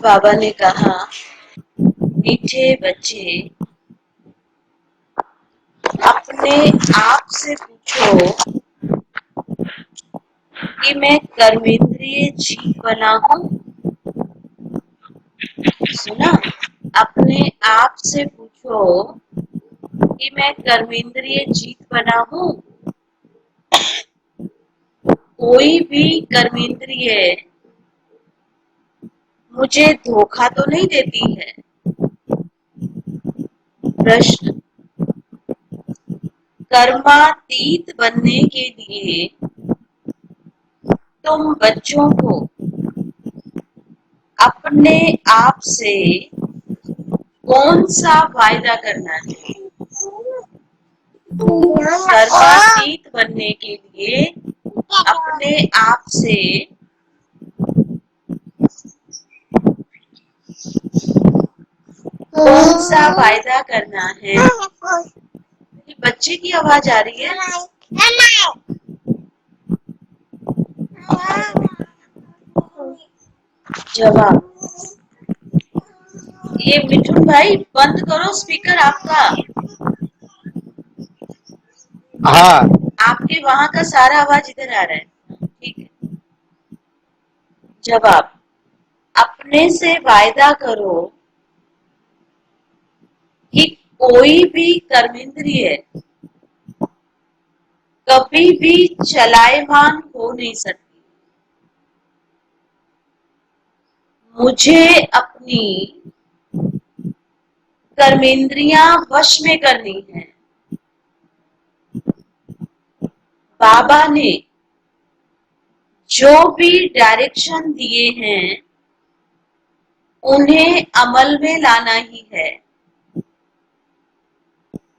बाबा ने कहा, मीठे बच्चे, अपने आप से पूछो कि मैं कर्मेंद्रिय जीव बना हूँ। सुना? अपने आप से पूछो कि मैं कर्मेंद्रिय जीव बना हूँ। कोई भी कर्मेंद्रिय मुझे धोखा तो नहीं देती है। प्रश्न, कर्मातीत बनने के लिए तुम बच्चों को अपने आप से कौन सा वायदा करना है? कर्मातीत बनने के लिए अपने आप से कौन सा वायदा करना है? ये बच्चे की आवाज आ रही है। जवाब, ये मिठुन भाई बंद करो स्पीकर आपका। हाँ, आपके वहां का सारा आवाज इधर आ रहा है। ठीक है। जवाब, अपने से वायदा करो कि कोई भी कर्मेंद्रिय कभी भी चलायमान हो नहीं सकती। मुझे अपनी कर्मेंद्रियां वश में करनी है। बाबा ने जो भी डायरेक्शन दिए हैं उन्हें अमल में लाना ही है।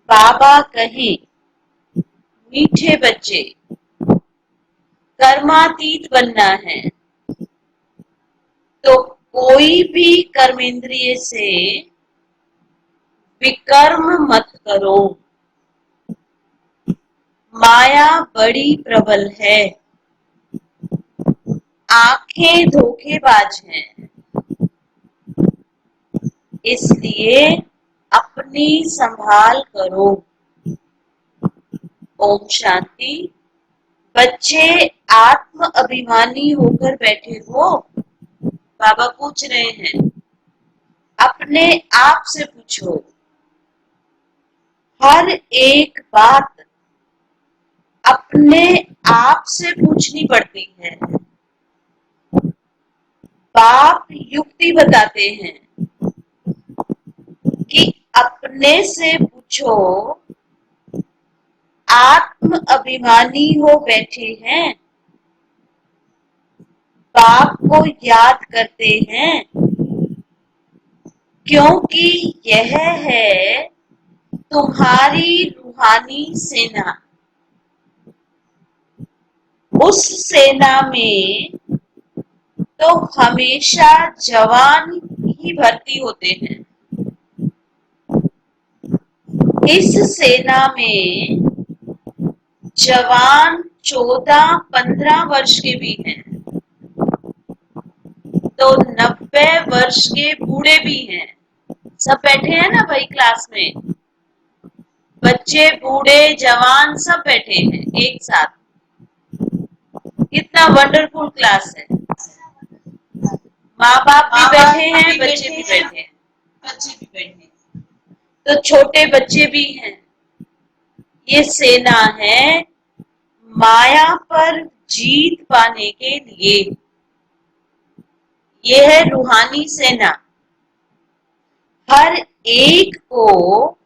बाबा कहें, मीठे बच्चे, कर्मातीत बनना है तो कोई भी कर्मेंद्रिय से विकर्म मत करो। माया बड़ी प्रबल है, आंखें धोखेबाज हैं, इसलिए अपनी संभाल करो। ओम शांति। बच्चे आत्म अभिमानी होकर बैठे हो? बाबा पूछ रहे हैं। अपने आप से पूछो। हर एक बात अपने आप से पूछनी पड़ती है। बाप युक्ति बताते हैं कि अपने से पूछो। आत्म अभिमानी हो बैठे हैं, बाप को याद करते हैं, क्योंकि यह है तुम्हारी रूहानी सेना। उस सेना में तो हमेशा जवान ही भर्ती होते हैं। इस सेना में जवान 14-15 वर्ष के भी हैं, तो 90 वर्ष के बूढ़े भी हैं। सब बैठे हैं ना भाई क्लास में? बच्चे, बूढ़े, जवान सब बैठे हैं एक साथ। कितना वंडरफुल क्लास है। माँ बाप भी बैठे हैं, बच्चे भी बैठे हैं, तो छोटे बच्चे भी हैं। ये सेना है माया पर जीत पाने के लिए। ये है रूहानी सेना। हर एक को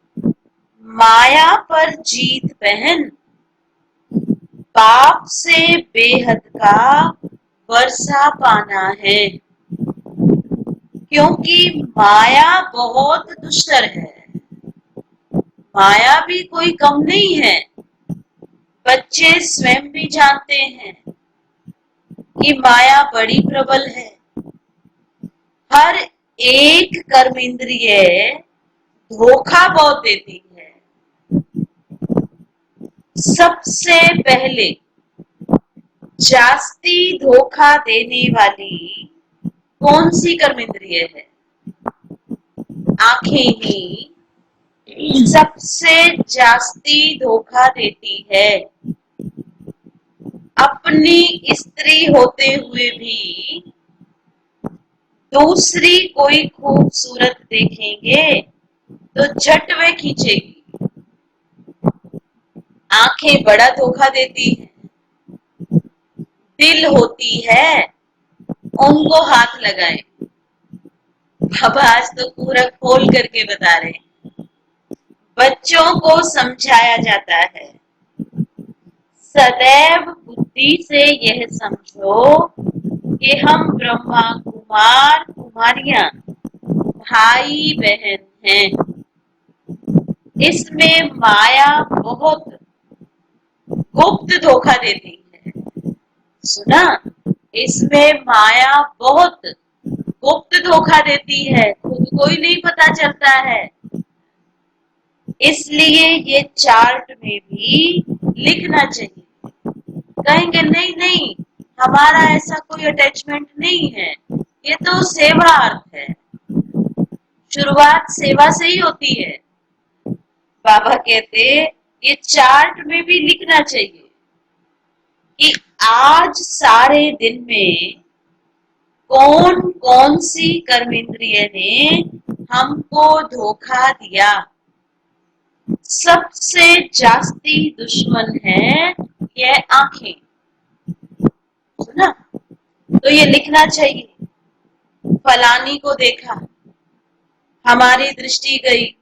माया पर जीत बहन बाप से बेहद का वर्षा पाना है, क्योंकि माया बहुत दुष्टर है। माया भी कोई कम नहीं है। बच्चे स्वयं भी जानते हैं कि माया बड़ी प्रबल है। हर एक कर्मेंद्रिय धोखा बहुत देती है। सबसे पहले जास्ती धोखा देने वाली कौन सी कर्मेंद्रिय है? आंखें ही सबसे जास्ती धोखा देती है। अपनी स्त्री होते हुए भी दूसरी कोई खूबसूरत देखेंगे तो झट वे खींचेगी। आंखें बड़ा धोखा देती है। दिल होती है, उनको हाथ लगाए। बाबा आज तो पूरा खोल करके बता रहे हैं। बच्चों को समझाया जाता है, सदैव बुद्धि से यह समझो कि हम ब्रह्मा कुमार कुमारियां भाई बहन हैं। इसमें माया बहुत गुप्त धोखा देती है। सुना? इसमें माया बहुत गुप्त धोखा देती है, खुद को ही नहीं पता चलता है। इसलिए ये चार्ट में भी लिखना चाहिए। कहेंगे नहीं नहीं, हमारा ऐसा कोई अटैचमेंट नहीं है, ये तो सेवा अर्थ है। शुरुआत सेवा से ही होती है। बाबा कहते ये चार्ट में भी लिखना चाहिए कि आज सारे दिन में कौन कौन सी कर्मेंद्रिय ने हमको धोखा दिया। सबसे जास्ती दुश्मन है यह आंखें। सुना? तो ये लिखना चाहिए। फलानी को देखा, हमारी दृष्टि गई।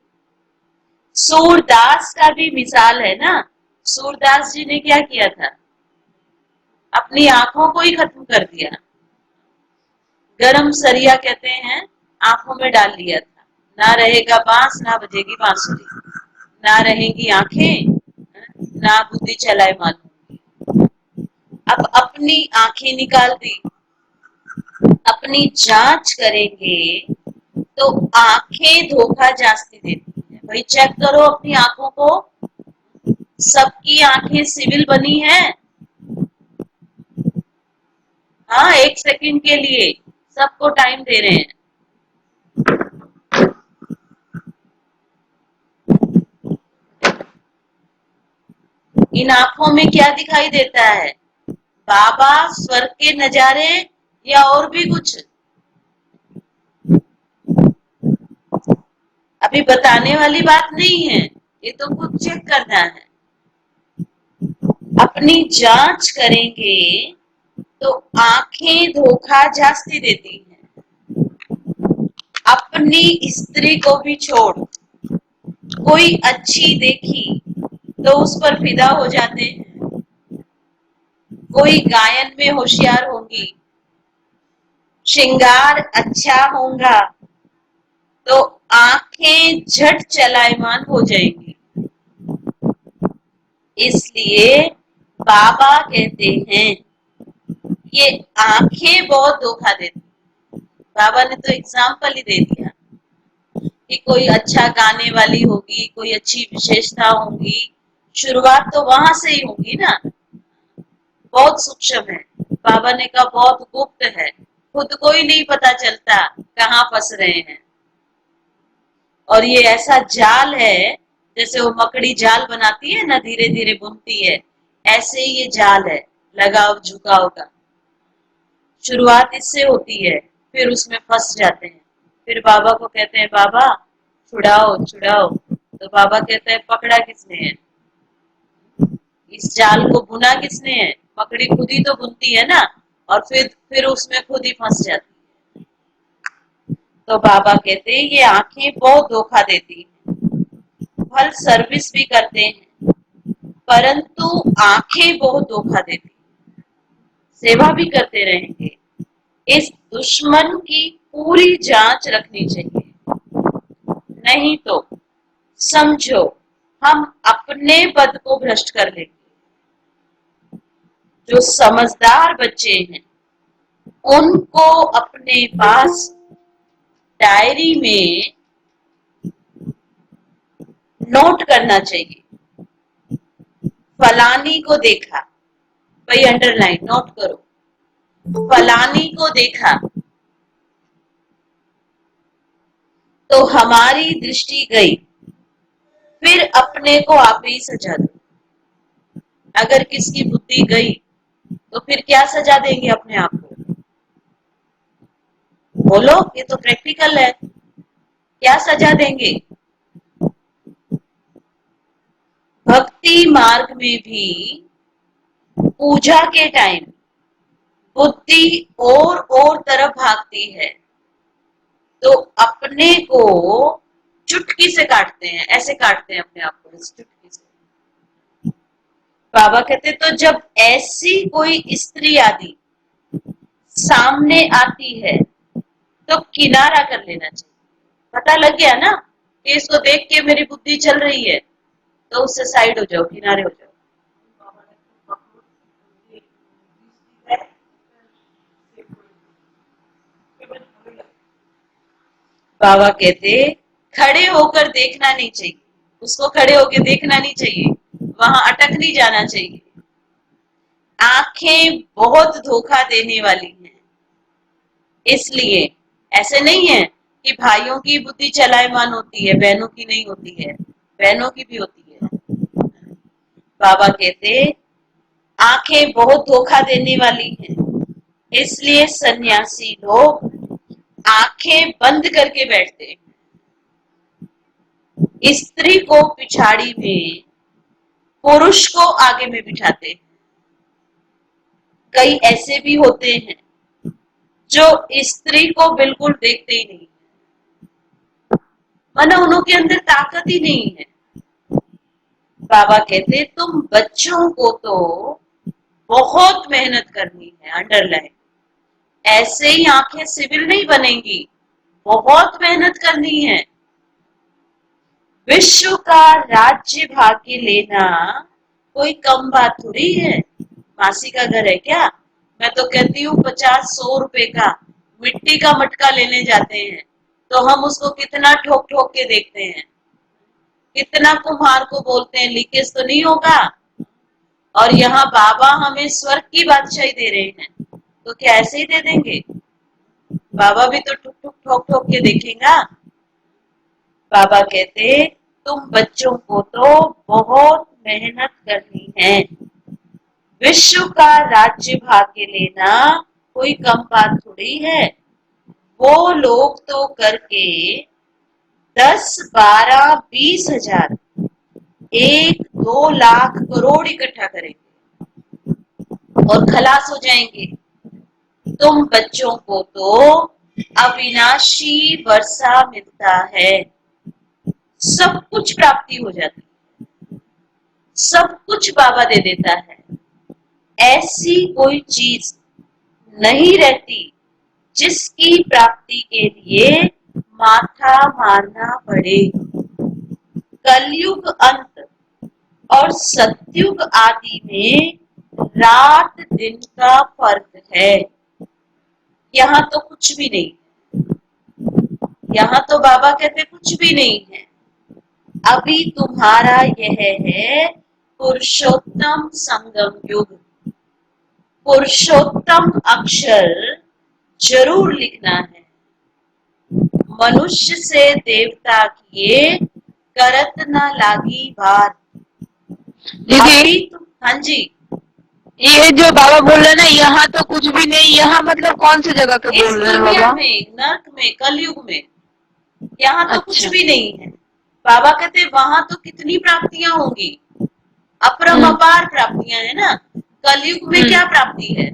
सूरदास का भी मिसाल है ना। सूरदास जी ने क्या किया था? अपनी आंखों को ही खत्म कर दिया। गरम सरिया कहते हैं, आंखों में डाल लिया था। ना रहेगा बांस, ना बजेगी बांसुरी, ना रहेंगी आंखें, ना बुद्धि चलाए मालूम। अब अपनी आंखें निकाल दी। अपनी जांच करेंगे तो आंखें धोखा जास्ती देती है। भाई चेक करो अपनी आंखों को। सबकी आंखें सिविल बनी है? हाँ, 1 सेकंड के लिए सबको टाइम दे रहे हैं। इन आंखों में क्या दिखाई देता है? बाबा, स्वर्ग के नजारे या और भी कुछ? अभी बताने वाली बात नहीं है, ये तो खुद चेक करना है। अपनी जांच करेंगे तो आंखें धोखा जास्ती देती हैं। अपनी स्त्री को भी छोड़, कोई अच्छी देखी तो उस पर फिदा हो जाते हैं। कोई गायन में होशियार होंगी, श्रृंगार अच्छा होगा तो आंखें झट चलायमान हो जाएंगी। इसलिए बाबा कहते हैं ये आंखें बहुत धोखा देती। बाबा ने तो एग्जाम्पल ही दे दिया कि कोई अच्छा गाने वाली होगी, कोई अच्छी विशेषता होगी। शुरुआत तो वहां से ही होगी ना। बहुत सूक्ष्म है। बाबा ने कहा बहुत गुप्त है, खुद को ही नहीं पता चलता कहाँ फंस रहे हैं। और ये ऐसा जाल है, जैसे वो मकड़ी जाल बनाती है ना, धीरे धीरे बुनती है, ऐसे ही ये जाल है, लगाव झुकाव का। शुरुआत इससे होती है, फिर उसमें फंस जाते हैं। फिर बाबा को कहते हैं बाबा छुड़ाओ छुड़ाओ, तो बाबा कहते हैं पकड़ा किसने है? इस जाल को बुना किसने है? मकड़ी खुद ही तो बुनती है ना, और फिर उसमें खुद ही फंस जाती है। तो बाबा कहते हैं ये आंखें बहुत धोखा देती हैं। फल सर्विस भी करते हैं, परंतु आंखें बहुत धोखा देती हैं। सेवा भी करते रहेंगे। इस दुश्मन की पूरी जांच रखनी चाहिए, नहीं तो समझो हम अपने पद को भ्रष्ट कर लेंगे। जो समझदार बच्चे हैं उनको अपने पास डायरी में नोट करना चाहिए। फलानी को देखा, भाई अंडरलाइन नोट करो। फलानी को देखा, तो हमारी दृष्टि गई, फिर अपने को आप ही सजा दो। अगर किसकी बुद्धि गई तो फिर क्या सजा देंगे अपने आप को? बोलो, ये तो प्रैक्टिकल है। क्या सजा देंगे? भक्ति मार्ग में भी पूजा के टाइम बुद्धि और तरफ भागती है, तो अपने को चुटकी से काटते हैं, ऐसे काटते हैं अपने आप को, चुटकी से। बाबा कहते तो जब ऐसी कोई स्त्री आदि सामने आती है तो किनारा कर लेना चाहिए। पता लग गया ना कि इसको देख के मेरी बुद्धि चल रही है, तो उससे साइड हो जाओ, किनारे हो जाओ। बाबा कहते खड़े होकर देखना नहीं चाहिए, उसको खड़े होकर देखना नहीं चाहिए, वहां अटक नहीं जाना चाहिए। आंखें बहुत धोखा देने वाली हैं, इसलिए ऐसे नहीं है कि भाइयों की बुद्धि चलायमान होती है, बहनों की नहीं होती है, बहनों की भी होती है। बाबा कहते आंखें बहुत धोखा देने वाली हैं, इसलिए सन्यासी लोग आंखें बंद करके बैठते हैं। स्त्री को पिछाड़ी में, पुरुष को आगे में बिठाते हैं। कई ऐसे भी होते हैं जो स्त्री को बिल्कुल देखते ही नहीं, मानो उनके अंदर ताकत ही नहीं है। बाबा कहते तुम बच्चों को तो बहुत मेहनत करनी है, अंडरलाइन। ऐसे ही आंखें सिविल नहीं बनेंगी, बहुत मेहनत करनी है। विश्व का राज्य भाग्य लेना कोई कम बात थोड़ी है। मासी का घर है क्या? मैं तो कहती हूँ 50-100 रुपए का मिट्टी का मटका लेने जाते हैं तो हम उसको कितना ठोक ठोक के देखते हैं, कितना कुम्हार को बोलते हैं लीकेज तो नहीं होगा। और यहाँ बाबा हमें स्वर्ग की बादशाही दे रहे हैं, तो क्या ऐसे ही दे देंगे? बाबा भी तो ठुक ठुक ठोक ठोक के देखेगा। बाबा कहते तुम बच्चों को तो बहुत मेहनत करनी है। विश्व का राज्य भाग्य लेना कोई कम बात थोड़ी है। वो लोग तो करके 10, 12, 20 हजार, 1, 2 लाख करोड़ इकट्ठा करेंगे और खलास हो जाएंगे। तुम बच्चों को तो अविनाशी वर्षा मिलता है, सब कुछ प्राप्ति हो जाती है, सब कुछ बाबा दे देता है। ऐसी कोई चीज नहीं रहती जिसकी प्राप्ति के लिए माथा मारना पड़े। कलयुग अंत और सतयुग आदि में रात दिन का फर्क है। यहाँ तो कुछ भी नहीं, यहाँ तो बाबा कहते कुछ भी नहीं है। अभी तुम्हारा यह है पुरुषोत्तम संगम युग। पुरुषोत्तम अक्षर जरूर लिखना है। मनुष्य से देवता किए करत न लागी बार। दीदी, हाँ जी, ये जो बाबा बोल रहे हैं ना, यहाँ तो कुछ भी नहीं, यहाँ मतलब कौन सी जगह पे इस बोल रहे हैं दुनिया बाबा? में, नर्क में, कलयुग में, यहाँ तो कुछ अच्छा। भी नहीं है। बाबा कहते वहां तो कितनी प्राप्तियां होंगी, अपरम अपार प्राप्तियां है ना। कलयुग में क्या प्राप्ति है?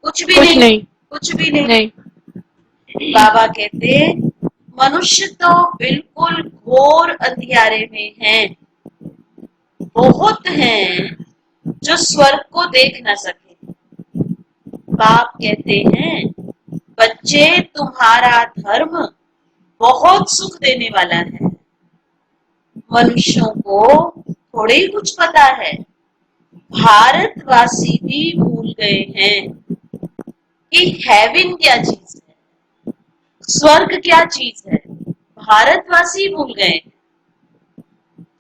कुछ भी कुछ नहीं, नहीं। कुछ भी नहीं। नहीं। बाबा कहते मनुष्य तो बिल्कुल घोर अंधियारे में है। बहुत हैं जो स्वर्ग को देख न सके। बाप कहते हैं बच्चे तुम्हारा धर्म बहुत सुख देने वाला है। मनुष्यों को थोड़े ही कुछ पता है। भारतवासी भी भूल गए हैं कि हेवन क्या चीज है, स्वर्ग क्या चीज है। भारतवासी भूल गए।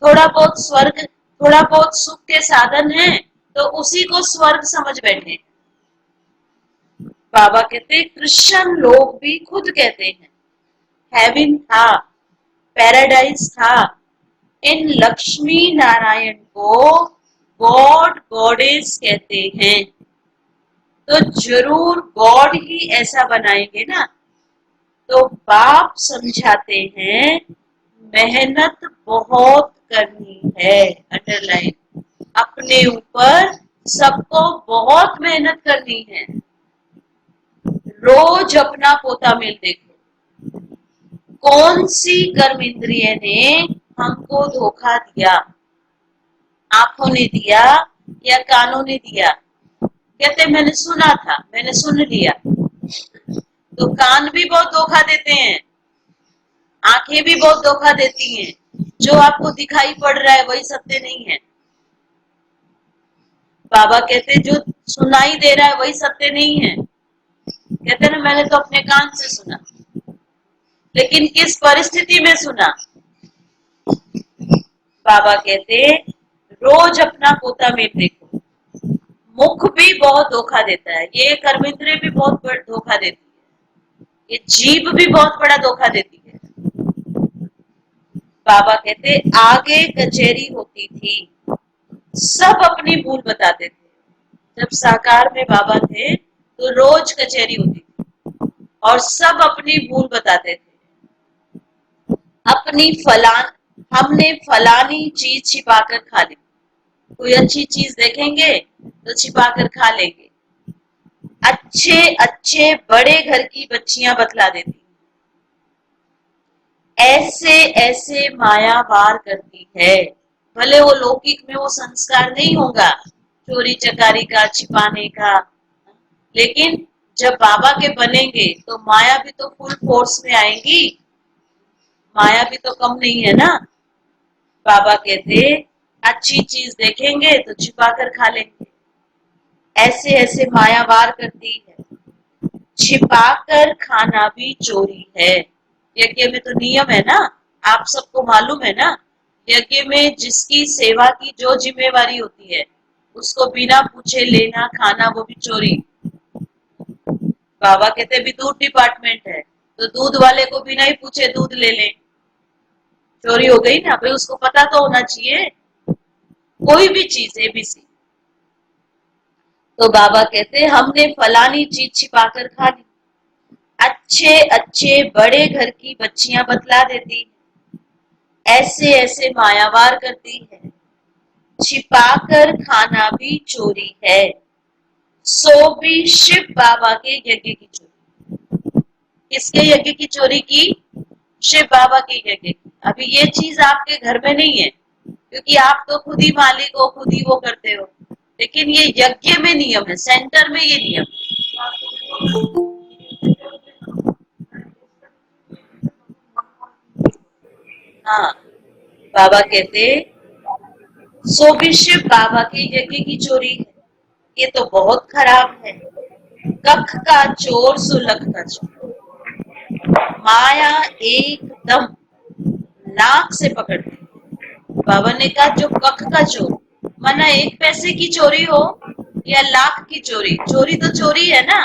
थोड़ा बहुत स्वर्ग, थोड़ा बहुत सुख के साधन है तो उसी को स्वर्ग समझ बैठे। बाबा कहते क्रिश्चियन लोग भी खुद कहते हैं हेवन था, पैराडाइज था। इन लक्ष्मी नारायण को गॉड गॉडेस कहते हैं। तो जरूर गॉड ही ऐसा बनाएंगे ना। तो बाप समझाते हैं मेहनत बहुत करनी है, अंडरलाइन, अपने ऊपर सबको बहुत मेहनत करनी है। रोज अपना पोता मिल देखो, कौन सी कर्म इंद्रिय ने हमको धोखा दिया? आंखों ने दिया या कानों ने दिया? कहते मैंने सुना था, मैंने सुन लिया। तो कान भी बहुत धोखा देते हैं, आंखें भी बहुत धोखा देती हैं। जो आपको दिखाई पड़ रहा है वही सत्य नहीं है। बाबा कहते जो सुनाई दे रहा है वही सत्य नहीं है। कहते ना मैंने तो अपने कान से सुना, लेकिन किस परिस्थिति में सुना? बाबा कहते रोज अपना पोता में देखो। मुख भी बहुत धोखा देता है, ये कर्म इंद्रिय भी बहुत बड़ा धोखा देती है, ये जीभ भी बहुत बड़ा धोखा देती है। बाबा कहते आगे कचहरी होती थी, सब अपनी भूल बताते थे। जब साकार में बाबा थे तो रोज कचहरी होती थी और सब अपनी भूल बताते थे। अपनी हमने फलानी चीज छिपाकर खा ली। कोई अच्छी चीज देखेंगे तो छिपाकर खा लेंगे। अच्छे अच्छे बड़े घर की बच्चियां बतला देती, ऐसे ऐसे माया वार करती है। भले वो लौकिक में वो संस्कार नहीं होगा चोरी चकारी का, छिपाने का, लेकिन जब बाबा के बनेंगे तो माया भी तो फुल फोर्स में आएंगी। माया भी तो कम नहीं है ना। बाबा कहते अच्छी चीज देखेंगे तो छिपा कर खा लेंगे। ऐसे ऐसे माया वार करती है। छिपाकर खाना भी चोरी है। यज्ञ में तो नियम है ना, आप सबको मालूम है ना। यज्ञ में जिसकी सेवा की जो जिम्मेवारी होती है उसको बिना पूछे लेना खाना, वो भी चोरी। बाबा कहते भी दूध डिपार्टमेंट है तो दूध वाले को बिना ही पूछे दूध ले ले, चोरी हो गई ना भाई। उसको पता तो होना चाहिए कोई भी चीज एबीसी। तो बाबा कहते हमने फलानी चीज छिपाकर खा ली। अच्छे अच्छे बड़े घर की बच्चियां बतला देती, ऐसे ऐसे मायावार करती है। छिपाकर खाना भी चोरी है, सो भी शिव बाबा के यज्ञ की चोरी। किसके यज्ञ की चोरी की? शिव बाबा के यज्ञ की। अभी ये चीज आपके घर में नहीं है क्योंकि आप तो खुद ही मालिक हो, खुद ही वो करते हो, लेकिन ये यज्ञ में नियम है, सेंटर में ये नियम है। हाँ, बाबा कहते सो भी शिव बाबा के यज्ञ की चोरी है। ये तो बहुत खराब है। कख का चोर सुलख का चोर, माया एकदम नाक से पकड़ती। बाबा ने कहा जो कख का चोर, माना 1 पैसे की चोरी हो या लाख की चोरी, चोरी तो चोरी है ना।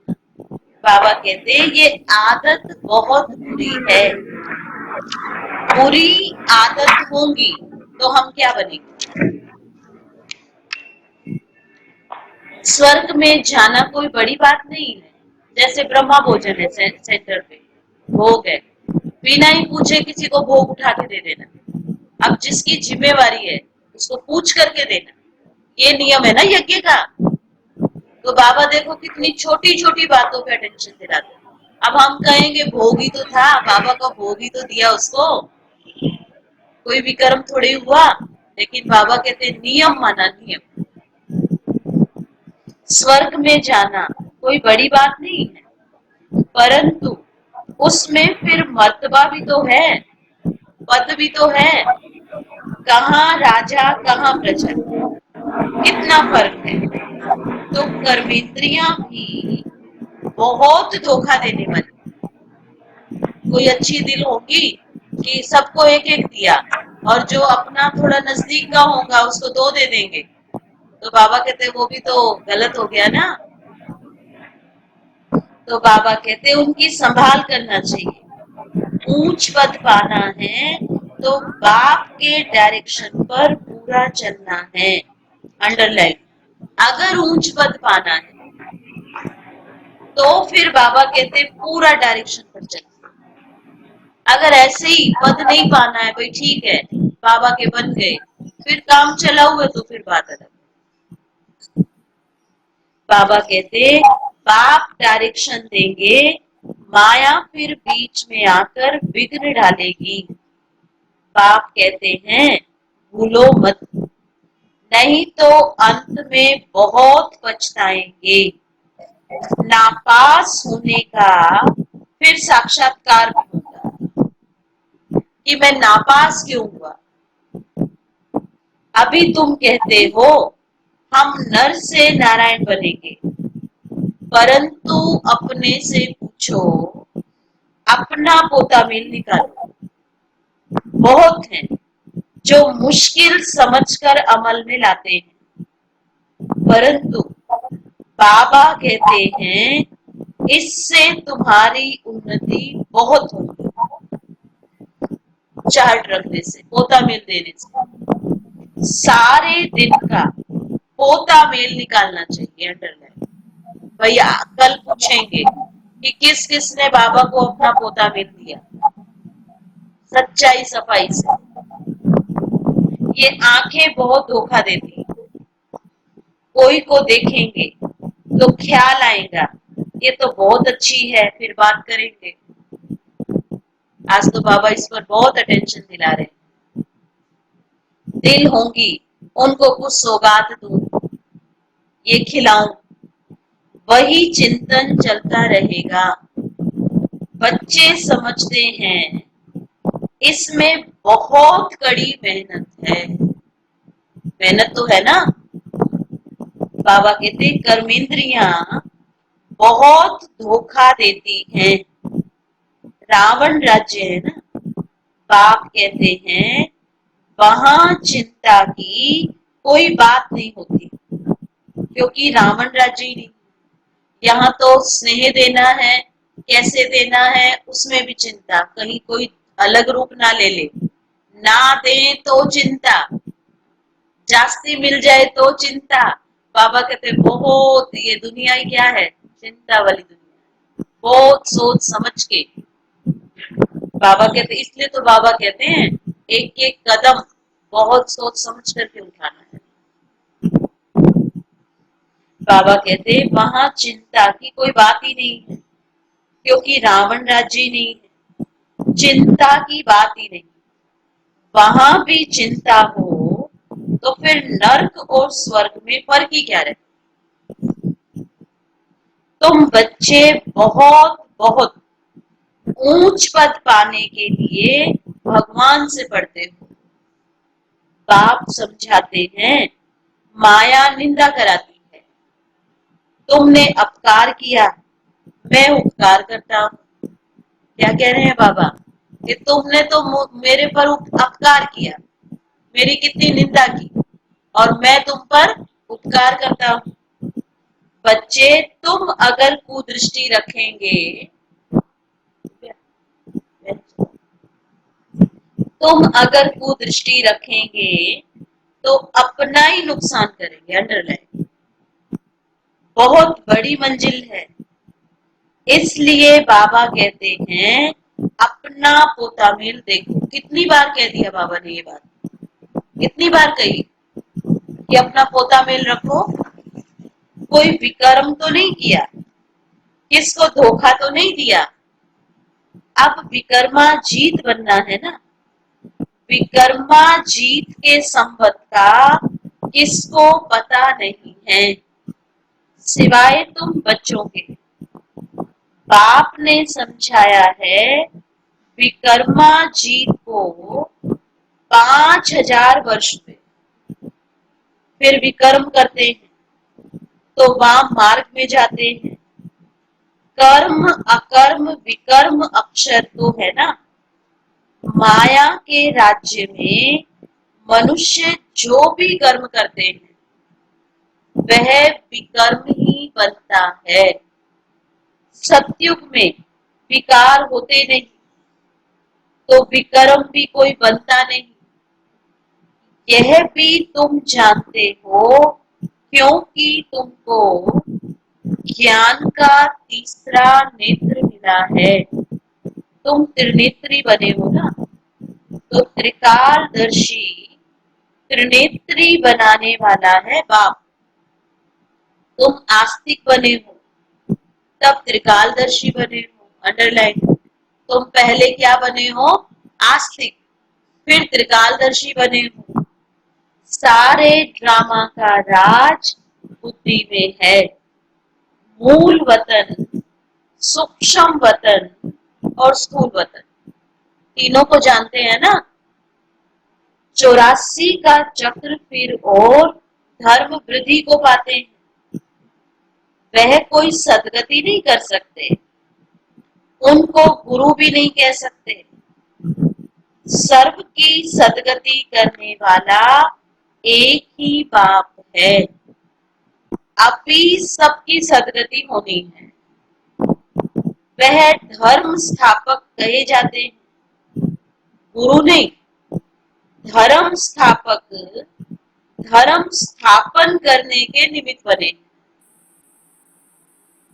बाबा कहते ये आदत बहुत बुरी है। बुरी आदत होंगी तो हम क्या बनेंगे? स्वर्ग में जाना कोई बड़ी बात नहीं है। जैसे ब्रह्मा भोजन है सेंटर पे, भोग है, बिना ही पूछे किसी को भोग उठा के दे देना। अब जिसकी जिम्मेवारी है उसको पूछ करके देना, ये नियम है ना यज्ञ का। तो बाबा देखो कितनी छोटी छोटी बातों पे अटेंशन दिलाते। अब हम कहेंगे भोग ही तो था, बाबा का भोग ही तो दिया उसको, कोई विक्रम थोड़ी हुआ। लेकिन बाबा कहते नियम माना नियम। स्वर्ग में जाना कोई बड़ी बात नहीं है, परंतु उसमें फिर मर्तबा भी तो है, पद भी तो है। कहाँ राजा कहाँ प्रजा, कितना फर्क है। तो कर्मेंद्रियां भी बहुत धोखा देने वाली। कोई अच्छी दिल होगी कि सबको एक एक दिया और जो अपना थोड़ा नजदीक का होगा उसको 2 दे देंगे, तो बाबा कहते वो भी तो गलत हो गया ना। तो बाबा कहते उनकी संभाल करना चाहिए। ऊंच पद पाना है तो बाप के डायरेक्शन पर पूरा चलना है। अंडरलाइन। अगर ऊंच पद पाना है तो फिर बाबा कहते पूरा डायरेक्शन पर चलना। अगर ऐसे ही पद नहीं पाना है, भाई ठीक है बाबा के बन गए, फिर काम चला हुआ तो फिर बात अलग। बाबा कहते बाप डायरेक्शन देंगे, माया फिर बीच में आकर विघ्न डालेगी। बाप कहते हैं भूलो मत, नहीं तो अंत में बहुत पछताएंगे। नापास होने का फिर साक्षात्कार भी होगा कि मैं नापास क्यों हुआ। अभी तुम कहते हो हम नर से नारायण बनेंगे, परंतु अपने से पूछो, अपना पोता मेल निकालो। बहुत हैं जो मुश्किल समझकर अमल में लाते हैं, परंतु बाबा कहते हैं इससे तुम्हारी उन्नति बहुत होगी। चार्ट रखने से, पोता मेल देने से, सारे दिन का पोता मेल निकालना चाहिए। अंडरलाइन। भैया कल पूछेंगे कि किस किस ने बाबा को अपना पोता मेल दिया, सच्चाई सफाई से। ये आंखें बहुत धोखा देती, कोई को देखेंगे तो ख्याल आएगा ये तो बहुत अच्छी है, फिर बात करेंगे। आज तो बाबा इस पर बहुत अटेंशन दिला रहे हैं। दिल होंगी उनको कुछ सौगात दूं, ये खिलाऊं, वही चिंतन चलता रहेगा। बच्चे समझते हैं इसमें बहुत कड़ी मेहनत है। मेहनत तो है ना। बाबा कहते कर्मेंद्रियां बहुत धोखा देती हैं। रावण राज्य है ना, बाप कहते हैं वहां चिंता की कोई बात नहीं होती, क्योंकि रावण राज्य ही नहीं। यहाँ तो स्नेह देना है, कैसे देना है उसमें भी चिंता, कहीं कोई अलग रूप ना ले ले, ना दे तो चिंता, जास्ती मिल जाए तो चिंता। बाबा कहते बहुत ये दुनिया ही क्या है, चिंता वाली दुनिया, बहुत सोच समझ के। बाबा कहते इसलिए तो बाबा कहते हैं एक एक कदम बहुत सोच समझ करके उठाना है। बाबा कहते वहां चिंता की कोई बात ही नहीं है, क्योंकि रावण राज्य ही नहीं है, चिंता की बात ही नहीं। वहां भी चिंता हो तो फिर नर्क और स्वर्ग में फर्क ही क्या रहे। तुम बच्चे बहुत बहुत ऊंच पद पाने के लिए भगवान से पढ़ते हो। बाप समझाते हैं माया निंदा कराती है, तुमने अपकार किया, मैं उपकार करता हूं। क्या कह रहे हैं बाबा कि तुमने तो मेरे पर अपकार किया, मेरी कितनी निंदा की, और मैं तुम पर उपकार करता हूं। बच्चे तुम अगर कुदृष्टि रखेंगे, तुम अगर कुदृष्टि रखेंगे तो अपना ही नुकसान करेंगे। अंडरलाइन। बहुत बड़ी मंजिल है, इसलिए बाबा कहते हैं अपना पोता मेल देखो। कितनी बार कह दिया बाबा ने ये बात, कितनी बार कही कि अपना पोता मेल रखो। कोई विकर्म तो नहीं किया, किसको धोखा तो नहीं दिया। अब विकर्मा जीत बनना है ना। विकर्मा जीत के संवत का किसको पता नहीं है सिवाय तुम बच्चों के। बाप ने समझाया है विकर्मा जीत को 5000 वर्ष में फिर विकर्म करते हैं तो वाम मार्ग में जाते हैं। कर्म अकर्म विकर्म अक्षर तो है ना। माया के राज्य में मनुष्य जो भी कर्म करते हैं वह विकर्म ही बनता है। सतयुग में विकार होते नहीं, तो विकर्म भी कोई बनता नहीं। यह भी तुम जानते हो क्योंकि तुमको ज्ञान का तीसरा नेत्र मिला है। तुम त्रिनेत्री बने हो ना, तो त्रिकालदर्शी त्रिनेत्री बनाने वाला है बाप। तुम आस्तिक बने हो तब त्रिकालदर्शी बने हो, अंडरलाइन। तुम पहले क्या बने हो? आस्तिक, फिर त्रिकालदर्शी बने हो। सारे ड्रामा का राज बुद्धि में है। मूल वतन, सूक्ष्म वतन और स्थूल वतन, तीनों को जानते हैं ना। 84 का चक्र फिर और धर्म वृद्धि को पाते हैं। वह कोई सदगति नहीं कर सकते, उनको गुरु भी नहीं कह सकते। सर्व की सदगति करने वाला एक ही बाप है। अभी सबकी सदगति होनी है। वह धर्म स्थापक कहे जाते हैं, गुरु नहीं। धर्म स्थापक धर्म स्थापन करने के निमित्त बने,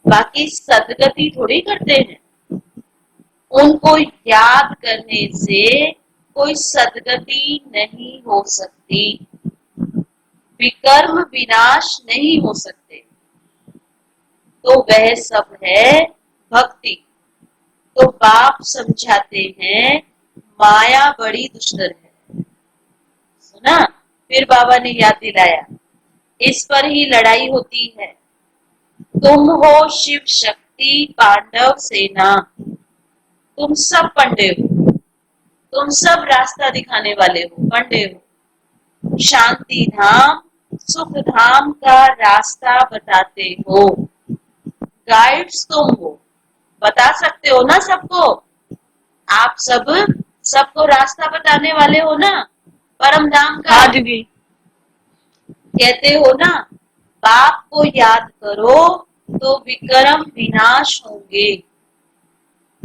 बाकी सदगति थोड़ी करते हैं। उनको याद करने से कोई सदगति नहीं हो सकती, विकर्म विनाश नहीं हो सकते। तो वह सब है भक्ति। तो बाप समझाते हैं माया बड़ी दुष्कर है। सुना? फिर बाबा ने याद दिलाया, इस पर ही लड़ाई होती है। तुम हो शिव शक्ति पांडव सेना, तुम सब पंडे हो, तुम सब रास्ता दिखाने वाले हो, पंडे हो। शांति धाम सुख धाम का रास्ता बताते हो, गाइड्स तुम हो, बता सकते हो ना सबको। आप सबको रास्ता बताने वाले हो ना परम धाम का। हाँ दीदी। कहते हो ना, बाप को याद करो तो विकर्म विनाश होंगे।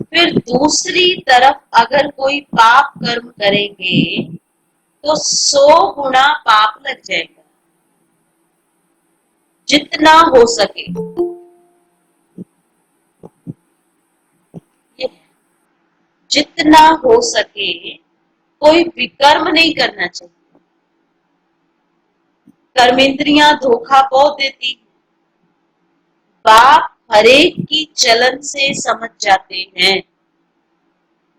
फिर दूसरी तरफ अगर कोई पाप कर्म करेंगे तो 100 गुना पाप लग जाएगा। जितना हो सके, जितना हो सके कोई विकर्म नहीं करना चाहिए। कर्मेंद्रियां धोखा बहुत देती है। बाप हरेक की चलन से समझ जाते हैं।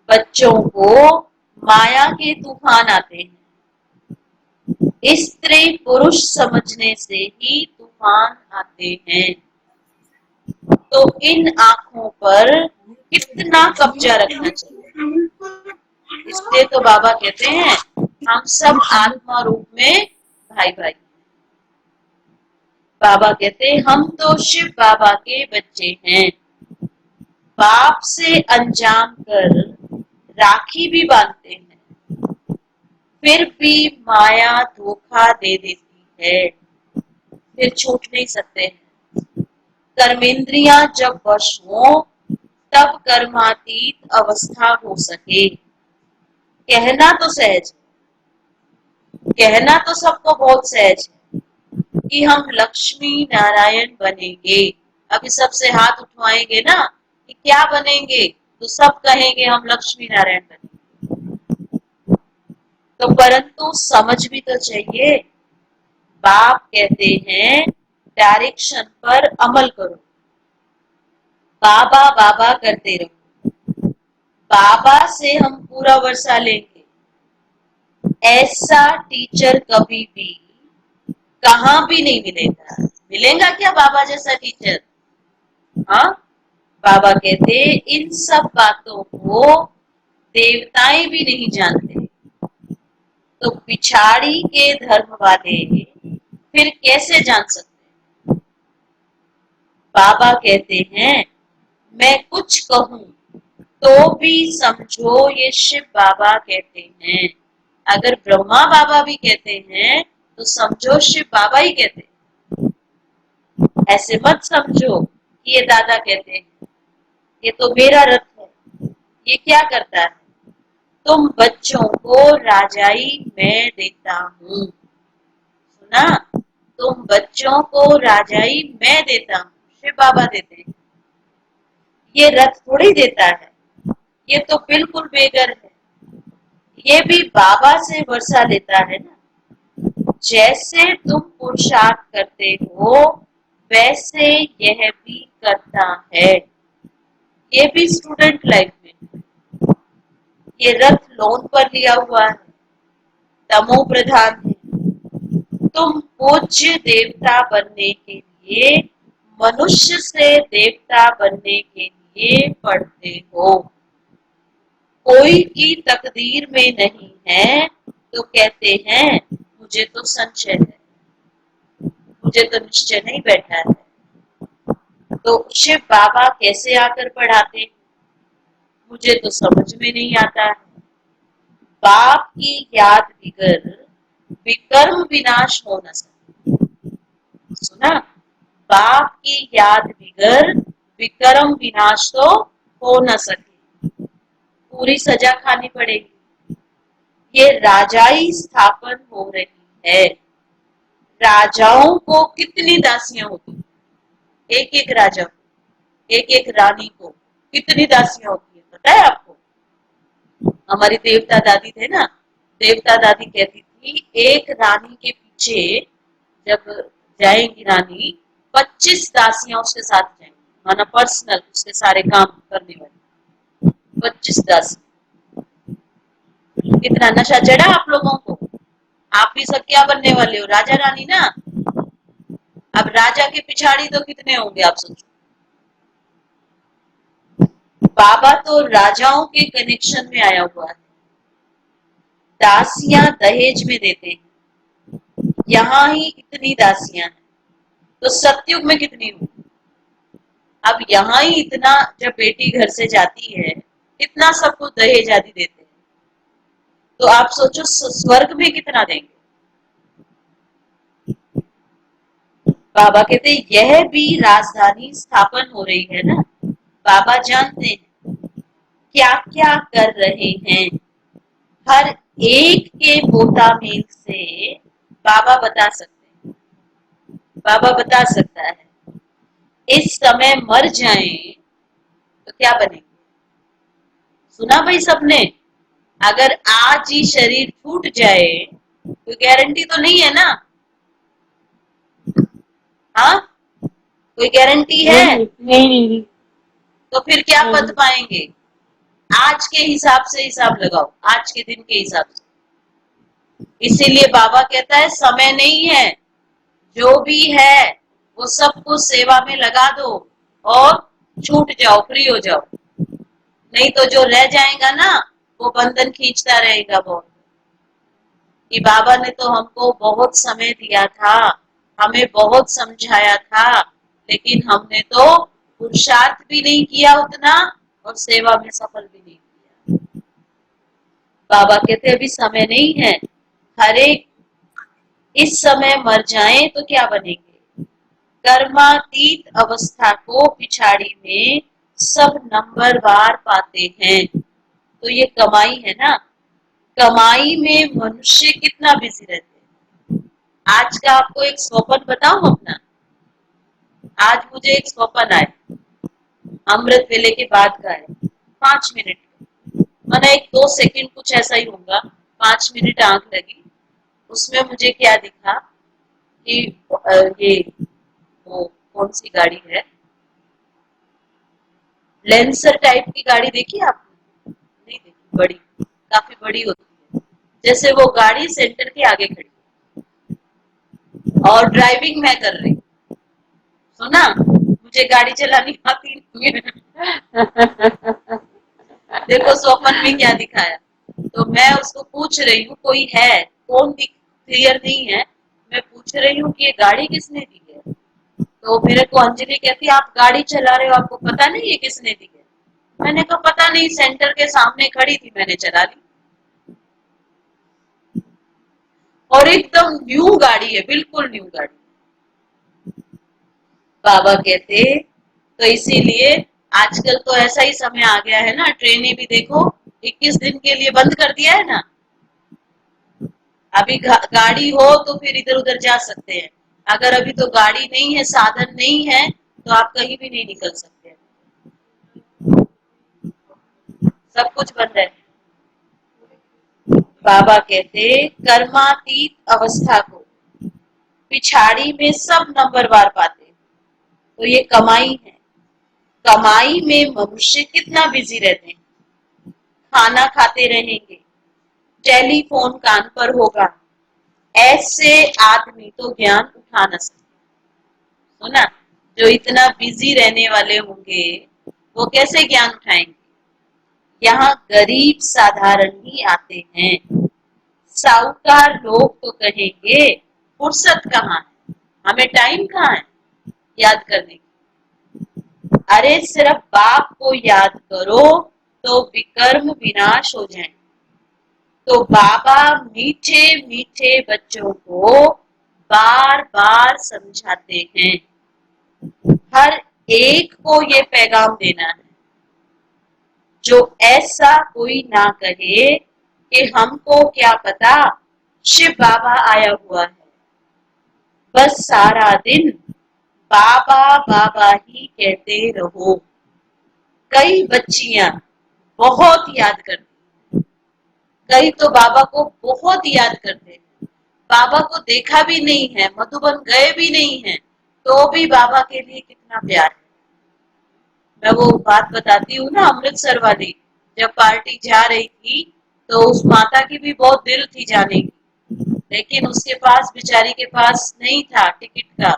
बच्चों को माया के तूफान आते हैं, स्त्री पुरुष समझने से ही तूफान आते हैं। तो इन आंखों पर कितना कब्जा रखना चाहिए। इसलिए तो बाबा कहते हैं हम सब आत्मा रूप में भाई भाई। बाबा कहते हैं हम तो शिव बाबा के बच्चे हैं। बाप से अंजाम कर राखी भी बांधते हैं, फिर भी माया धोखा दे देती है, फिर छूट नहीं सकते हैं। कर्मेंद्रियां जब वश हो तब कर्मातीत अवस्था हो सके। कहना तो सहज, कहना तो सबको बहुत सहज है कि हम लक्ष्मी नारायण बनेंगे। अभी सबसे हाथ उठवाएंगे ना कि क्या बनेंगे, तो सब कहेंगे हम लक्ष्मी नारायण बनेंगे। तो परंतु समझ भी तो चाहिए। बाप कहते हैं डायरेक्शन पर अमल करो, बाबा बाबा करते रहो। बाबा से हम पूरा वर्षा लेंगे। ऐसा टीचर कभी भी कहाँ भी नहीं मिलेगा। मिलेगा क्या बाबा जैसा टीचर? हाँ, बाबा कहते इन सब बातों को देवताएं भी नहीं जानते, तो पिछाड़ी के धर्म वाले फिर कैसे जान सकते? बाबा कहते हैं मैं कुछ कहूं तो भी समझो ये शिव बाबा कहते हैं। अगर ब्रह्मा बाबा भी कहते हैं तो समझो शिव बाबा ही कहते हैं। ऐसे मत समझो कि ये दादा कहते हैं, ये तो मेरा रथ है, ये क्या करता है। तुम बच्चों को राजाई मैं देता हूँ। सुना, तुम बच्चों को राजाई मैं देता हूँ, शिव बाबा देते हैं। ये रथ थोड़ी देता है, ये तो बिल्कुल बेगर है। ये भी बाबा से वर्षा लेता है ना। जैसे तुम पुरुषार्थ करते हो वैसे यह भी करता है। ये भी स्टूडेंट लाइफ में, ये रथ लोन पर लिया हुआ है, तमो प्रधान है। तुम पूज्य देवता बनने के लिए, मनुष्य से देवता बनने के लिए पढ़ते हो। कोई की तकदीर में नहीं है तो कहते हैं मुझे तो संशय है, मुझे तो निश्चय नहीं बैठा है। तो शिव बाबा कैसे आकर पढ़ाते, मुझे तो समझ में नहीं आता है। बाप की याद बिगर विकर्म विनाश हो न सके। सुना, बाप की याद बिगर विकर्म विनाश तो हो न सके, पूरी सजा खानी पड़ेगी। ये राजाई स्थापन हो रही है। राजाओं को कितनी दासियां होती, एक एक राजा को, एक एक रानी को कितनी दासियां होती है पता है आपको? हमारी देवता दादी थे ना, देवता दादी कहती थी एक रानी के पीछे जब जाएगी रानी, 25 दासियां उसके साथ जाएंगी, माना पर्सनल उसके सारे काम करने वाली 25 दासियां। कितना नशा चढ़ा आप लोगों को, आप भी सब क्या बनने वाले हो, राजा रानी ना। अब राजा के पिछाड़ी तो कितने होंगे आप सोचो। बाबा तो राजाओं के कनेक्शन में आया हुआ है। दासियां दहेज में देते हैं, यहाँ ही इतनी दासियां हैं, तो सतयुग में कितनी होगी। अब यहाँ ही इतना, जब बेटी घर से जाती है इतना सब कुछ दहेज आदि देते हैं, तो आप सोचो स्वर्ग में कितना देंगे। बाबा कहते यह भी राजधानी स्थापन हो रही है ना। बाबा जानते हैं क्या क्या कर रहे हैं, हर एक के मोतामेल से बाबा बता सकते हैं, बाबा बता सकता है। इस समय मर जाएं तो क्या बनेंगे। सुना भाई सबने, अगर आज ही शरीर छूट जाए तो गारंटी तो नहीं है ना। हाँ, कोई गारंटी है? नहीं। तो फिर क्या पद पाएंगे। आज के हिसाब से हिसाब लगाओ, आज के दिन के हिसाब से। इसीलिए बाबा कहता है समय नहीं है, जो भी है वो सब कुछ सेवा में लगा दो और छूट जाओ, फ्री हो जाओ। नहीं तो जो रह जाएगा ना वो बंधन खींचता रहेगा बहुत। कि बाबा ने तो हमको बहुत समय दिया था, हमें बहुत समझाया था, लेकिन हमने तो पुरुषार्थ भी नहीं किया उतना और सेवा में सफल भी नहीं किया। बाबा कहते अभी समय नहीं है, हर एक इस समय मर जाएं तो क्या बनेंगे। कर्मातीत अवस्था को पिछाड़ी में सब नंबरवार पाते हैं। तो ये कमाई है ना, कमाई में मनुष्य कितना बिजी रहते हैं। आज का आपको एक स्वप्न बताऊं अपना। आज मुझे एक स्वप्न आया, अमृत वेले के बाद का है, 5 मिनट, मैंने 1-2 सेकंड कुछ ऐसा ही होगा, 5 मिनट आंख लगी, उसमें मुझे क्या दिखा कि ये वो कौन सी गाड़ी है, लेंसर टाइप की गाड़ी देखी आपने? नहीं देखी, बड़ी, काफी बड़ी होती है। जैसे वो गाड़ी सेंटर के आगे खड़ी और ड्राइविंग मैं कर रही, सुना, मुझे गाड़ी चलानी आती नहीं है। देखो स्वप्न में क्या दिखाया। तो मैं उसको पूछ रही हूँ कोई है, कौन क्लियर नहीं है, मैं पूछ रही हूँ कि ये गाड़ी किसने दी है। तो मेरे को अंजलि कहती आप गाड़ी चला रहे हो, आपको पता नहीं ये किसने दी है। मैंने कहा पता नहीं, सेंटर के सामने खड़ी थी, मैंने चला ली। और एकदम न्यू गाड़ी है, बिल्कुल न्यू गाड़ी। बाबा कहते तो इसीलिए आजकल तो ऐसा ही समय आ गया है ना, ट्रेनें भी देखो 21 दिन के लिए बंद कर दिया है ना। अभी गाड़ी हो तो फिर इधर उधर जा सकते हैं, अगर अभी तो गाड़ी नहीं है, साधन नहीं है, तो आप कहीं भी नहीं निकल सकते हैं। सब कुछ बंद है। बाबा कहते कर्मातीत अवस्था को पिछाड़ी में सब नंबरवार पाते, तो ये कमाई है। कमाई में मनुष्य कितना बिजी रहते हैं, खाना खाते रहेंगे, टेलीफोन कान पर होगा, ऐसे आदमी तो ज्ञान उठा न सकते। सुना, जो इतना बिजी रहने वाले होंगे वो कैसे ज्ञान उठाएंगे। यहाँ गरीब साधारण ही आते हैं। साहूकार लोग तो कहेंगे फुर्सत कहाँ है, हमें टाइम कहाँ है याद करने की। अरे सिर्फ बाप को याद करो तो विकर्म विनाश हो जाए। तो बाबा मीठे मीठे बच्चों को बार बार समझाते हैं। हर एक को ये पैगाम देना है, जो ऐसा कोई ना कहे कि हमको क्या पता शिव बाबा आया हुआ है, बस सारा दिन बाबा बाबा ही कहते रहो। कई बच्चियां बहुत याद करती, कई तो बाबा को बहुत याद करते हैं, बाबा को देखा भी नहीं है, मधुबन गए भी नहीं है, तो भी बाबा के लिए कितना प्यार है। मैं वो बात बताती हूँ ना, अमृतसर वाली, जब पार्टी जा रही थी तो उस माता की भी बहुत दिल थी जाने की, लेकिन उसके पास, बेचारी के पास नहीं था टिकट का,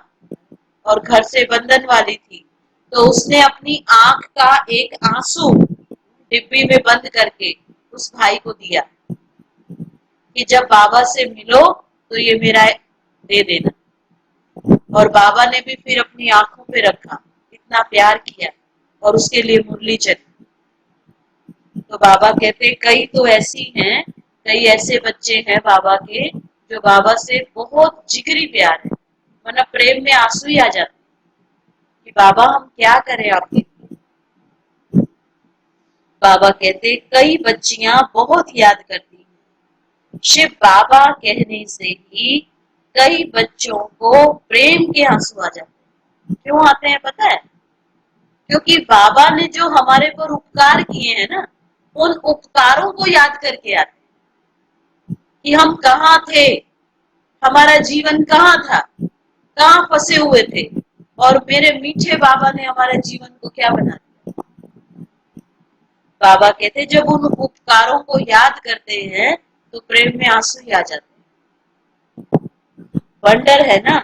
और घर से बंधन वाली थी, तो उसने अपनी आंख का एक आंसू डिब्बी में बंद करके उस भाई को दिया कि जब बाबा से मिलो तो ये मेरा दे देना। और बाबा ने भी फिर अपनी आंखों पे रखा, इतना प्यार किया और उसके लिए मुरली चली। तो बाबा कहते कई तो ऐसी हैं, कई ऐसे बच्चे हैं बाबा के जो बाबा से बहुत जिगरी प्यार है, वरना प्रेम में आंसू ही आ जाते कि बाबा हम क्या करें आपके लिए। बाबा कहते कई बच्चियां बहुत याद करती हैं, शिव बाबा कहने से ही कई बच्चों को प्रेम के आंसू आ जाते हैं। क्यों आते हैं पता है? क्योंकि बाबा ने जो हमारे पर उपकार किए हैं ना, उन उपकारों को याद करके आते हैं कि हम कहाँ थे, हमारा जीवन कहाँ था, कहाँ फंसे हुए थे, और मेरे मीठे बाबा ने हमारे जीवन को क्या बना दिया। बाबा कहते जब उन उपकारों को याद करते हैं तो प्रेम में आंसू ही आ जाते हैं। वंडर है ना,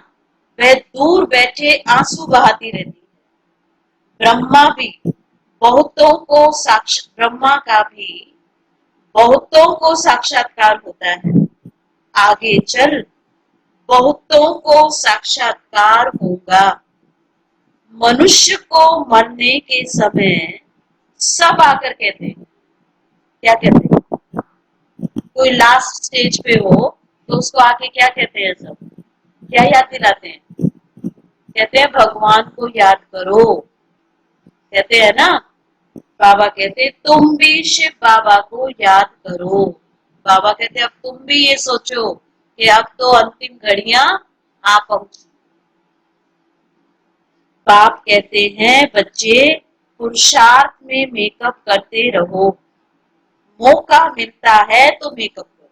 वह दूर बैठे आंसू बहाती रहती है। ब्रह्मा भी बहुतों को ब्रह्मा का भी बहुतों को साक्षात्कार होता है, आगे चल बहुतों को साक्षात्कार होगा। मनुष्य को मरने के समय सब आकर कहते हैं, क्या कहते हैं, कोई लास्ट स्टेज पे हो तो उसको आके क्या कहते हैं, सब क्या याद दिलाते हैं, कहते हैं भगवान को याद करो, कहते हैं ना। बाबा कहते तुम भी शिव बाबा को याद करो। बाबा कहते अब तुम भी ये सोचो कि अब तो अंतिम घड़ियां आ पहुंची। बाप कहते हैं बच्चे पुरुषार्थ में मेकअप करते रहो, मौका मिलता है तो मेकअप करो।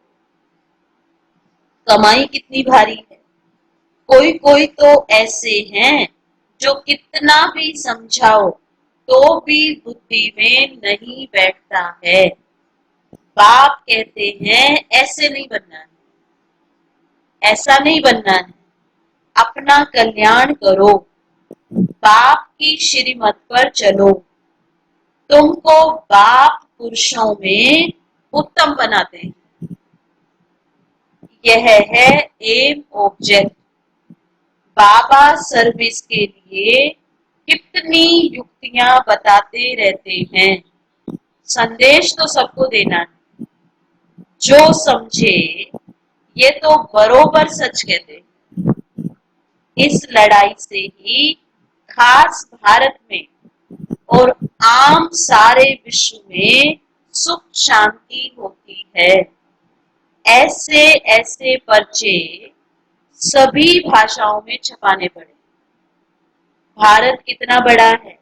कमाई कितनी भारी है। कोई कोई तो ऐसे हैं जो कितना भी समझाओ तो भी बुद्धि में नहीं बैठता है। बाप कहते हैं ऐसे नहीं बनना है, ऐसा नहीं बनना है, अपना कल्याण करो, बाप की श्रीमत पर चलो। तुमको बाप पुरुषों में उत्तम बनाते हैं। यह है एम ऑब्जेक्ट। बाबा सर्विस के लिए कितनी युक्तियां बताते रहते हैं। संदेश तो सबको देना है, जो समझे ये तो बरोबर सच कहते हैं। इस लड़ाई से ही खास भारत में और आम सारे विश्व में सुख शांति होती है। ऐसे ऐसे पर्चे सभी भाषाओं में छपाने पड़े। भारत कितना बड़ा है,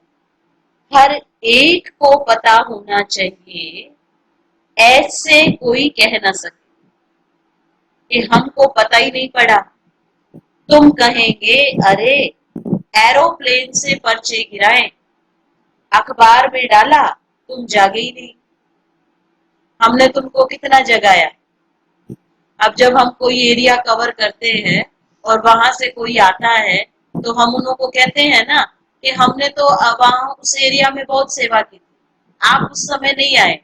हर एक को पता होना चाहिए। ऐसे कोई कह ना सके कि हमको पता ही नहीं पड़ा। तुम कहेंगे अरे एरोप्लेन से पर्चे गिराए, अखबार में डाला, तुम जागे ही नहीं। हमने तुमको कितना जगाया। अब जब हम कोई एरिया कवर करते हैं और वहां से कोई आता है तो हम उन लोगों को कहते हैं ना कि हमने तो वहां उस एरिया में बहुत सेवा की थी, आप उस समय नहीं आए।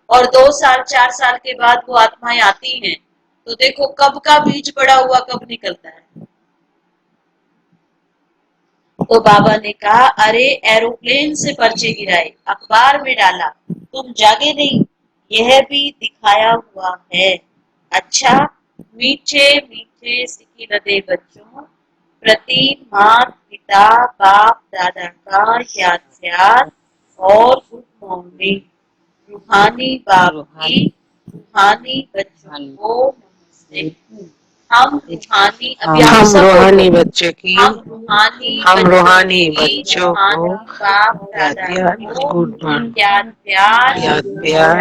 और 2 साल 4 साल के बाद वो आत्माएं आती हैं तो देखो कब का बीज पड़ा हुआ कब निकलता है। तो बाबा ने कहा अरे एरोप्लेन से पर्चे गिराए, अखबार में डाला, तुम जागे नहीं, यह भी दिखाया हुआ है। अच्छा मीठे मीठे सिखी हृदय बच्चों, प्रति माता पिता बाप दादा का याद प्यार और गुड मॉर्निंग। रूहानी बाप की रूहानी बच्चों को नमस्ते। हम रूहानी अभी आप हम सब रूहानी बोलो। बच्चों की हम रूहानी बच्चों को बाप दादा याद को गुड मॉर्निंग, याद प्यार याद प्यार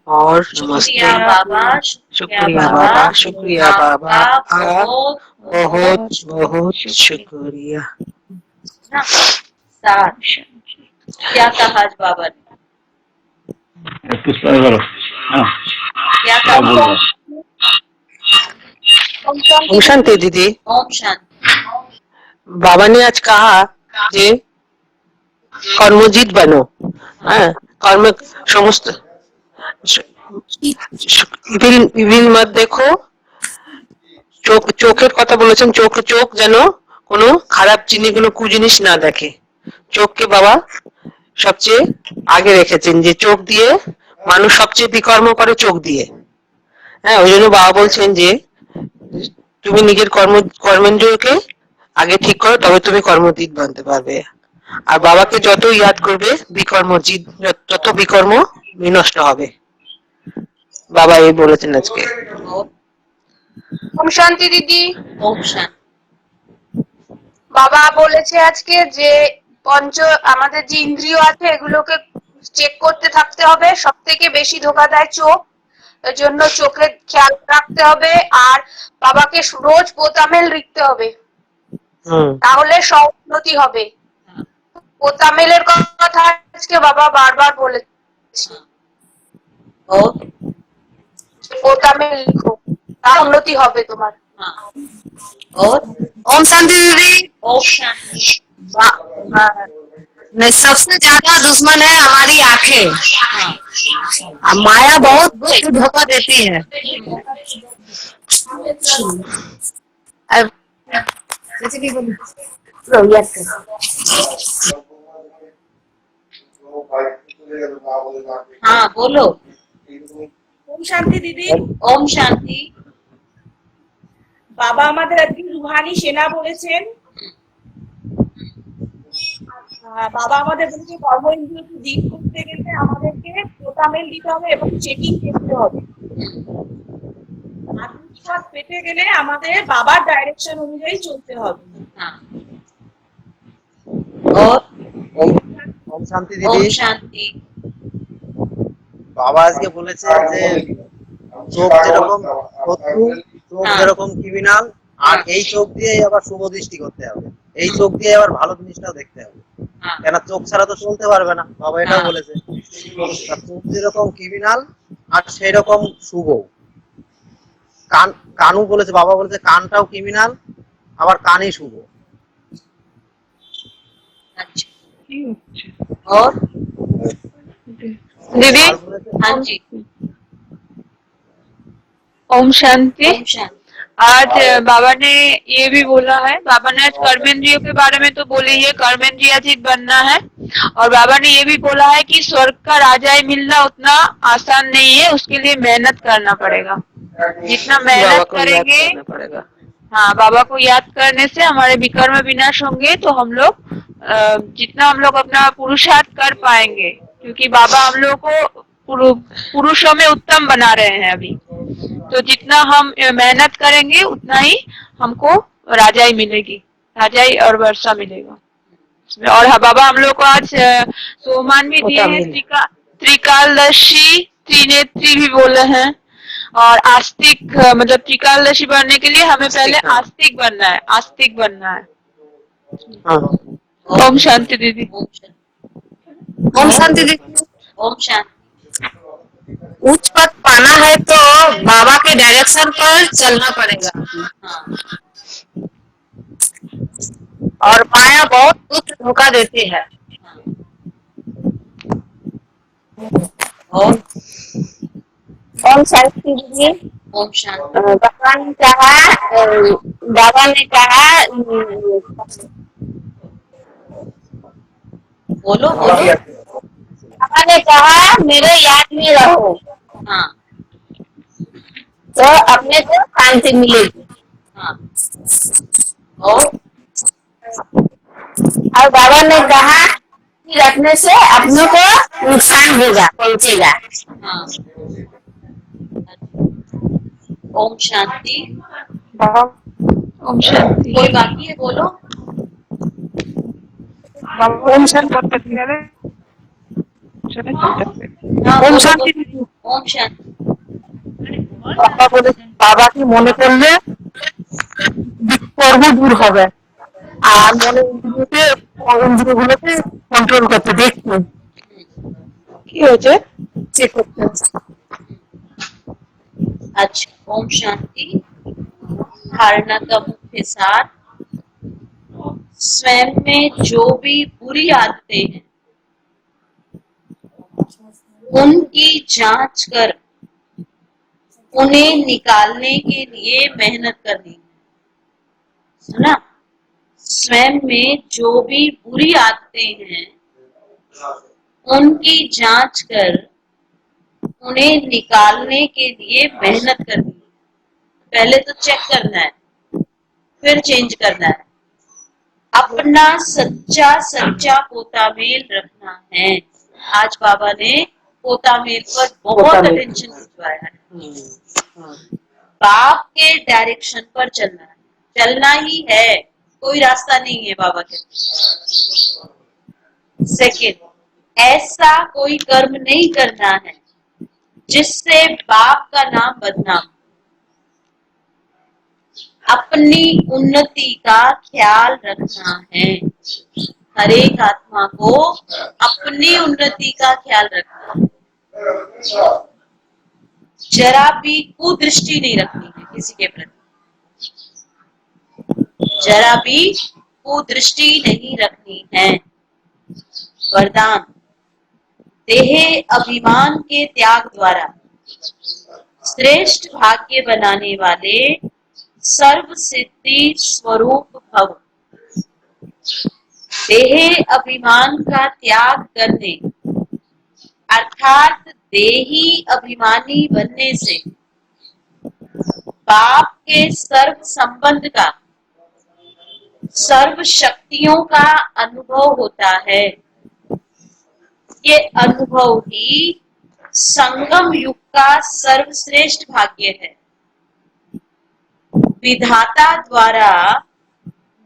और शुक्रिया नमस्ते। बाबा, शुक्रिया बाबा, शुक्रिया बाबा, आपका बहुत बहुत बहुत शुक्रिया। ना साथ क्या कहा आज बाबा ने, क्या कहा? ओम शांति दीदी। ओम शांति। बाबा ने आज कहा যে কর্মজিৎ बनो। হ্যাঁ, কর্ম সমস্ত ইভিল মত দেখো। চোখের কথা বলেছেন, চোখ যেন কোনো খারাপ জিনিসগুলো কুজিনিস না দেখে। চোখকে বাবা সবচেয়ে আগে রেখেছেন, যে চোখ দিয়ে মানুষ সবচেয়ে বিকর্ম করে চোখ দিয়ে। হ্যাঁ, ওই জন্য বাবা বলছেন যে তুমি নিজের কর্মেন্দ্রিয়কে আগে ঠিক করো, তবে তুমি কর্মজিৎ বানতে পারবে। আর বাবাকে যত ইয়াদ করবে বিকর্মজিৎ, তত বিকর্ম বিনষ্ট হবে। বাবা এই বলেছেন আজকে। ওম শান্তি দিদি। ओम शांति। বাবা বলেছে আজকে যে আমাদের যে ইন্দ্রিয় আছে এগুলোকে চেক করতে থাকতে হবে। সব থেকে বেশি ধোকা দেয় চোখ, এর জন্য চোখের খেয়াল রাখতে হবে। আর বাবাকে রোজ পোতামেল লিখতে হবে, তাহলে সব উন্নতি হবে। পোতামেলের কথা আজকে বাবা বারবার বলেছে, পোতামেল লিখো, তা উন্নতি হবে তোমার। और ओम शांति दीदी। ओम शांति। सबसे ज्यादा दुश्मन है हमारी आंखें। माया बहुत धोखा देती है। हाँ बोलो। ওম শান্তি দিদি। ओम शांति। বাবা আমাদের আজকে রুহানি সেনা বলেছেন। বাবা আমাদের বলেছে কর্ম ইন্দ্রিয়কে দিক করতে গেলে আমাদেরকে পোতামেল দিতে হবে এবং চেকিং করতে হবে। আত্মবিশ্বাস পেতে গেলে আমাদের বাবার ডাইরেকশন অনুযায়ী চলতে হবে। हाँ और ওম শান্তি ओम দিদি। शांति। বাবা আজকে বলেছে যে চোখ যেরকম শত্রু, চোখ যেরকম ক্রিমিনাল, আর এই চোখ দিয়ে আবার শুভ দৃষ্টি করতে হবে, এই চোখ দিয়ে আবার ভালো জিনিসটাও দেখতে হবে। কেন চোখ ছাড়া তো চলতে পারবে না, বাবা এটাও বলেছে। চোখ যেরকম ক্রিমিনাল আর সেই রকম শুভ। কানও বলেছে, বাবা বলেছে কানটাও ক্রিমিনাল আবার কানই শুভ। अच्छा और दीदी। हाँ जी। ओम शांति। ओम शांति। आज बाबा ने ये भी बोला है, बाबा ने आज कर्मेंद्रियों के बारे में तो बोले ही है, कर्मेंद्रियातीत बनना है। और बाबा ने ये भी बोला है कि स्वर्ग का राजा मिलना उतना आसान नहीं है, उसके लिए मेहनत करना पड़ेगा। जितना मेहनत करेंगे, हाँ, बाबा को याद करने से हमारे विकर्म विनाश होंगे। तो हम लोग जितना हम लोग अपना पुरुषार्थ कर पाएंगे क्योंकि बाबा हम लोग को पुरुषों में उत्तम बना रहे हैं अभी। तो जितना हम मेहनत करेंगे उतना ही हमको राजाई मिलेगी, राजाई और वर्षा मिलेगा इसमें। और हाँ, बाबा हम लोग को आज सोमान भी दिए हैं, त्रिकालदर्शी त्रिनेत्री भी बोले हैं। और आस्तिक मतलब त्रिकालदर्शी बनने के लिए हमें पहले आस्तिक बनना है, आस्तिक बनना है। हाँ। ओम शांति दीदी। ओम शांति। ओम शांति दीदी। ओम शांति। उच्च पद पाना है तो बाबा के डायरेक्शन पर चलना पड़ेगा। हाँ और माया बहुत दुख धोखा देती है। हाँ। और ओम शांति दीदी। ओम शांति। भगवान ने कहा, बाबा ने कहा, बोलो बोलो। बाबा ने कहा मेरे याद में रहो हाँ तो अपने को शांति मिलेगी। हाँ। और बाबा ने कहा कि रखने से अपनों को नुकसान होगा, पहुंचेगा। हाँ। ओम शांति। ओम शांति। कोई बाकी है बोलो। ओम शांति। हाँ, ओम बोलो, शांति। बोलो। ओम शांति। বাবা বলে বাবা কি মনে করলে কর্ম দূর হবে আর মনে ইন্দ্রিয়গুলোকে কন্ট্রোল করতে দেখতে কি হয়েছে চেক করতে। अच्छा, ओम शांति। धारणा का मुख्य सार, स्वयं में जो भी बुरी आदतें हैं उनकी जांच कर उन्हें निकालने के लिए मेहनत करनी है। सुना? स्वयं में जो भी बुरी आदतें हैं उनकी जांच कर उन्हें निकालने के लिए मेहनत करनी है। पहले तो चेक करना है, फिर चेंज करना है। अपना सच्चा पोतामेल रखना है। आज बाबा ने पोतामेल पर बहुत अटेंशन खिंचवाया है। बाप के डायरेक्शन पर चलना है, चलना ही है, कोई रास्ता नहीं है बाबा के। सेकेंड, ऐसा कोई कर्म नहीं करना है जिससे बाप का नाम बदनाम। अपनी उन्नति का ख्याल रखना है। हर एक आत्मा को अपनी उन्नति का ख्याल रखना है। जरा भी कुदृष्टि नहीं रखनी है किसी के प्रति, जरा भी कुदृष्टि नहीं रखनी है। वरदान, देह अभिमान के त्याग द्वारा श्रेष्ठ भाग्य बनाने वाले सर्व सिद्धि स्वरूप भव। देह अभिमान का त्याग करने अर्थात देही अभिमानी बनने से बाप के सर्व संबंध का, सर्व शक्तियों का अनुभव होता है। ये अनुभव ही संगम युग का सर्वश्रेष्ठ भाग्य है। विधाता द्वारा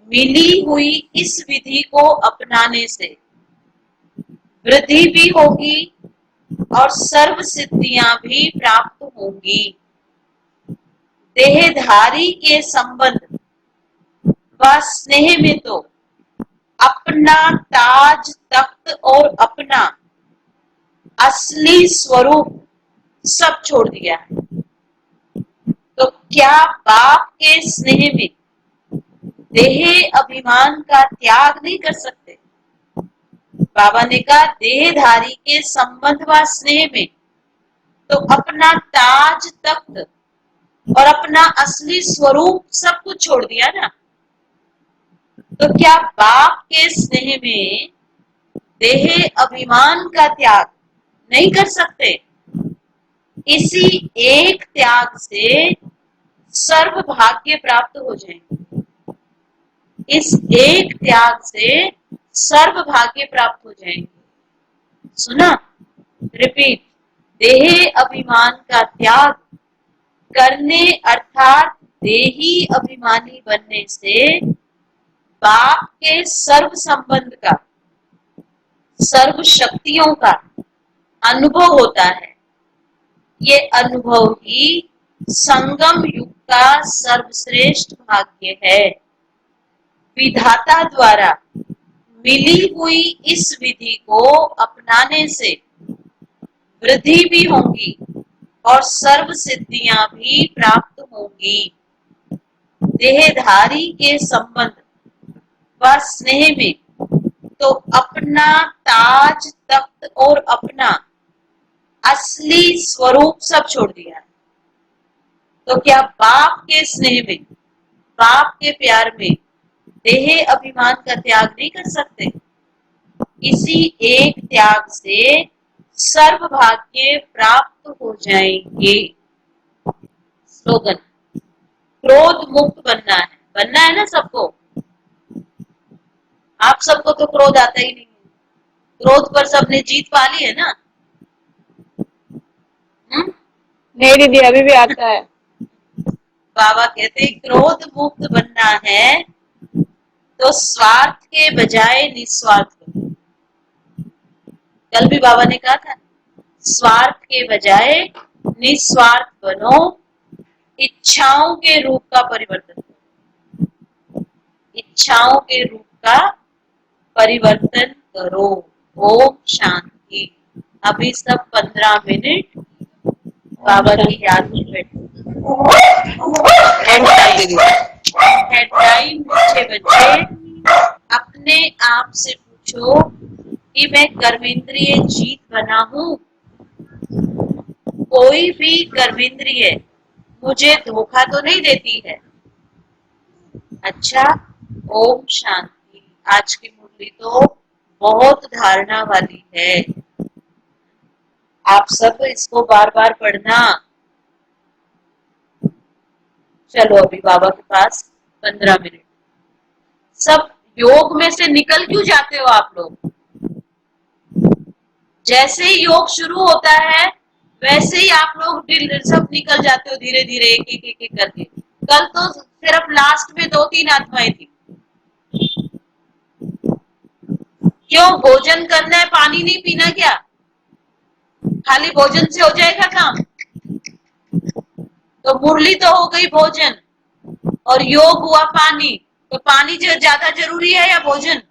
मिली हुई इस विधि को अपनाने से वृद्धि भी होगी और सर्व सिद्धियां भी प्राप्त होंगी। देहधारी के संबंध व स्नेह में तो अपना ताज तख्त और अपना असली स्वरूप सब छोड़ दिया है। तो क्या बाप के स्नेह में देह अभिमान का त्याग नहीं कर सकते? बाबा ने कहा देहधारी के संबंध व स्नेह में तो अपना ताज तख्त और अपना असली स्वरूप सब कुछ छोड़ दिया ना। तो क्या बाप के स्नेह में देह अभिमान का त्याग नहीं कर सकते? इसी एक त्याग से सर्व भाग्य प्राप्त हो जाएंगे। इस एक त्याग से सर्व भाग्य प्राप्त हो जाएंगे। सुना? रिपीट, देह अभिमान का त्याग करने अर्थात देही अभिमानी बनने से बाप के सर्व संबंध का, सर्व शक्तियों का अनुभव होता है। ये अनुभव ही संगम युग का सर्वश्रेष्ठ भाग्य है। विधाता द्वारा मिली हुई इस विधि को अपनाने से वृद्धि भी होगी और सर्व सिद्धियां भी प्राप्त होंगी। देहधारी के संबंध व स्नेह में तो अपना ताज तख्त और अपना असली स्वरूप सब छोड़ दिया। तो क्या बाप के स्नेह में, बाप के प्यार में देह अभिमान का त्याग नहीं कर सकते? इसी एक त्याग से सर्व भाग्य प्राप्त हो जाएंगे। स्लोगन, क्रोध मुक्त बनना है। बनना है ना सबको? आप सबको तो क्रोध आता ही नहीं है। क्रोध पर सबने जीत पा ली है ना? नहीं दीदी, अभी भी आता है। बाबा कहते हैं क्रोध मुक्त बनना है तो स्वार्थ के बजाय निस्वार्थ बनो। कल भी बाबा ने कहा था, स्वार्थ के बजाय निस्वार्थ बनो, इच्छाओं के रूप का परिवर्तन करो, इच्छाओं के रूप का परिवर्तन करो। ओम शांति। अभी सब 15 मिनट बाबा की याद में बैठो। टाइम बच्चे अपने आप से पूछो कि मैं कर्मेंद्रिय जीत बना हूं? कोई भी कर्मेंद्रिय मुझे धोखा तो नहीं देती है? अच्छा, ओम शांति। आज की मुरली तो बहुत धारणा वाली है। आप सब इसको बार बार पढ़ना। चलो अभी बाबा के पास 15 मिनट। सब योग में से निकल क्यों जाते हो आप लोग? जैसे ही योग शुरू होता है वैसे ही आप लोग सब निकल जाते हो धीरे धीरे, एक एक करके। कल तो सिर्फ लास्ट में 2-3 आत्माएं थी। क्यों? भोजन करना है, पानी नहीं पीना क्या? खाली भोजन से हो जाएगा काम? तो मुरली तो हो गई भोजन और योग हुआ पानी। तो पानी जो ज्यादा जरूरी है या भोजन?